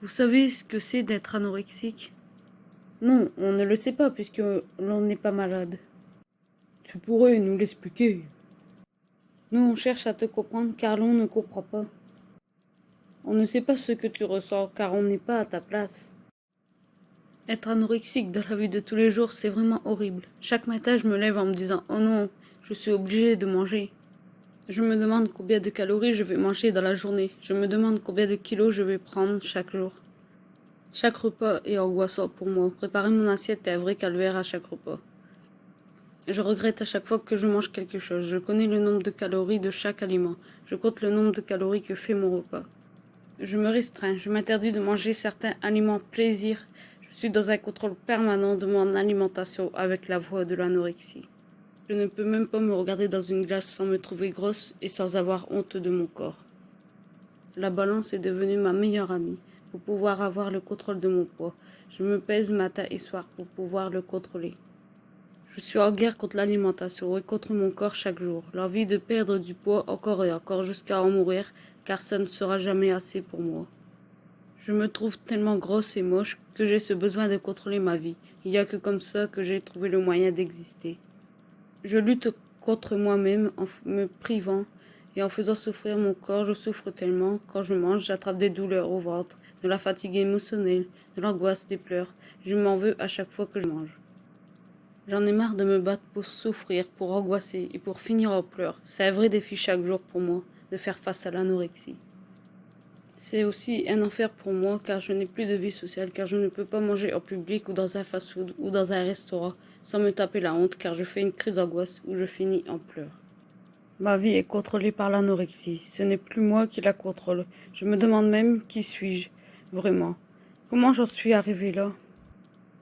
Vous savez ce que c'est d'être anorexique? Non, on ne le sait pas puisque l'on n'est pas malade. Tu pourrais nous l'expliquer. Nous, on cherche à te comprendre car l'on ne comprend pas. On ne sait pas ce que tu ressens car on n'est pas à ta place. Être anorexique dans la vie de tous les jours, c'est vraiment horrible. Chaque matin, je me lève en me disant « Oh non, je suis obligée de manger ». Je me demande combien de calories je vais manger dans la journée. Je me demande combien de kilos je vais prendre chaque jour. Chaque repas est angoissant pour moi. Préparer mon assiette est un vrai calvaire à chaque repas. Je regrette à chaque fois que je mange quelque chose. Je connais le nombre de calories de chaque aliment. Je compte le nombre de calories que fait mon repas. Je me restreins. Je m'interdis de manger certains aliments plaisir. Je suis dans un contrôle permanent de mon alimentation avec la voie de l'anorexie. Je ne peux même pas me regarder dans une glace sans me trouver grosse et sans avoir honte de mon corps. La balance est devenue ma meilleure amie pour pouvoir avoir le contrôle de mon poids. Je me pèse matin et soir pour pouvoir le contrôler. Je suis en guerre contre l'alimentation et contre mon corps chaque jour. L'envie de perdre du poids encore et encore jusqu'à en mourir, car ça ne sera jamais assez pour moi. Je me trouve tellement grosse et moche que j'ai ce besoin de contrôler ma vie. Il n'y a que comme ça que j'ai trouvé le moyen d'exister. Je lutte contre moi-même en me privant et en faisant souffrir mon corps. Je souffre tellement. Quand je mange, j'attrape des douleurs au ventre, de la fatigue émotionnelle, de l'angoisse, des pleurs. Je m'en veux à chaque fois que je mange. J'en ai marre de me battre pour souffrir, pour angoisser et pour finir en pleurs. C'est un vrai défi chaque jour pour moi de faire face à l'anorexie. C'est aussi un enfer pour moi car je n'ai plus de vie sociale, car je ne peux pas manger en public ou dans un fast-food ou dans un restaurant sans me taper la honte car je fais une crise d'angoisse où je finis en pleurs. Ma vie est contrôlée par l'anorexie. Ce n'est plus moi qui la contrôle. Je me demande même qui suis-je, vraiment. Comment j'en suis arrivée là?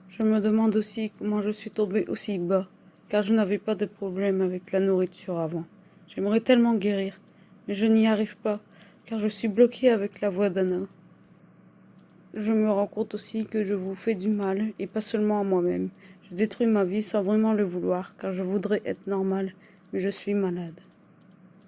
Je me demande aussi comment je suis tombée aussi bas, car je n'avais pas de problème avec la nourriture avant. J'aimerais tellement guérir, mais je n'y arrive pas, car je suis bloquée avec la voix d'Anna. Je me rends compte aussi que je vous fais du mal, et pas seulement à moi-même. Je détruis ma vie sans vraiment le vouloir, car je voudrais être normale, mais je suis malade.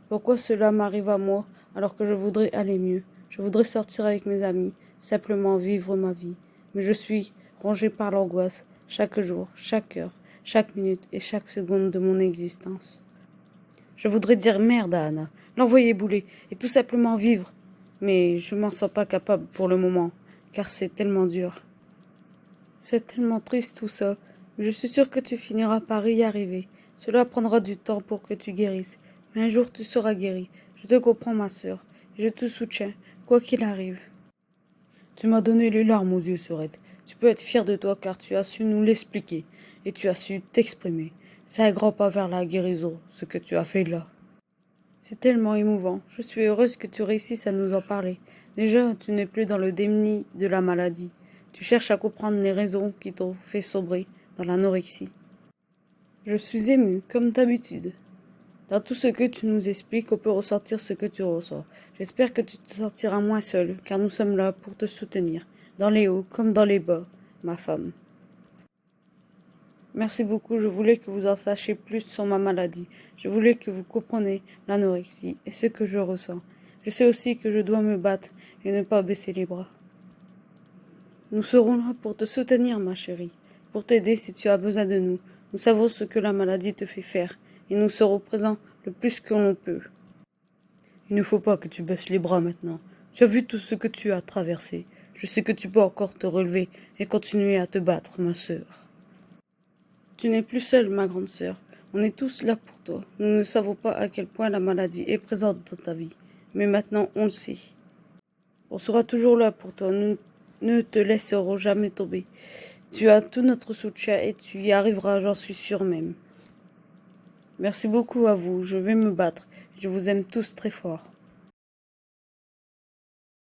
Pourquoi cela m'arrive à moi, alors que je voudrais aller mieux? Je voudrais sortir avec mes amis, simplement vivre ma vie, mais je suis rongée par l'angoisse, chaque jour, chaque heure, chaque minute et chaque seconde de mon existence. Je voudrais dire merde à Anna, l'envoyer bouler et tout simplement vivre, mais je m'en sens pas capable pour le moment, car c'est tellement dur. C'est tellement triste tout ça, mais je suis sûre que tu finiras par y arriver. Cela prendra du temps pour que tu guérisses, mais un jour tu seras guérie. Je te comprends ma sœur, et je te soutiens, quoi qu'il arrive. Tu m'as donné les larmes aux yeux, Sorette. Tu peux être fière de toi car tu as su nous l'expliquer et tu as su t'exprimer. C'est un grand pas vers la guérison, ce que tu as fait là. C'est tellement émouvant. Je suis heureuse que tu réussisses à nous en parler. Déjà, tu n'es plus dans le déni de la maladie. Tu cherches à comprendre les raisons qui t'ont fait sombrer dans l'anorexie. Je suis émue, comme d'habitude. Dans tout ce que tu nous expliques, on peut ressentir ce que tu ressens. J'espère que tu te sentiras moins seule, car nous sommes là pour te soutenir, dans les hauts comme dans les bas, ma femme. Merci beaucoup, je voulais que vous en sachiez plus sur ma maladie. Je voulais que vous compreniez l'anorexie et ce que je ressens. Je sais aussi que je dois me battre et ne pas baisser les bras. Nous serons là pour te soutenir, ma chérie, pour t'aider si tu as besoin de nous. Nous savons ce que la maladie te fait faire et nous serons présents le plus que l'on peut. Il ne faut pas que tu baisses les bras maintenant. Tu as vu tout ce que tu as traversé. Je sais que tu peux encore te relever et continuer à te battre, ma sœur. Tu n'es plus seule, ma grande sœur. On est tous là pour toi. Nous ne savons pas à quel point la maladie est présente dans ta vie. Mais maintenant, on le sait. On sera toujours là pour toi. Nous ne te laisserons jamais tomber. Tu as tout notre soutien et tu y arriveras, j'en suis sûre même. Merci beaucoup à vous. Je vais me battre. Je vous aime tous très fort.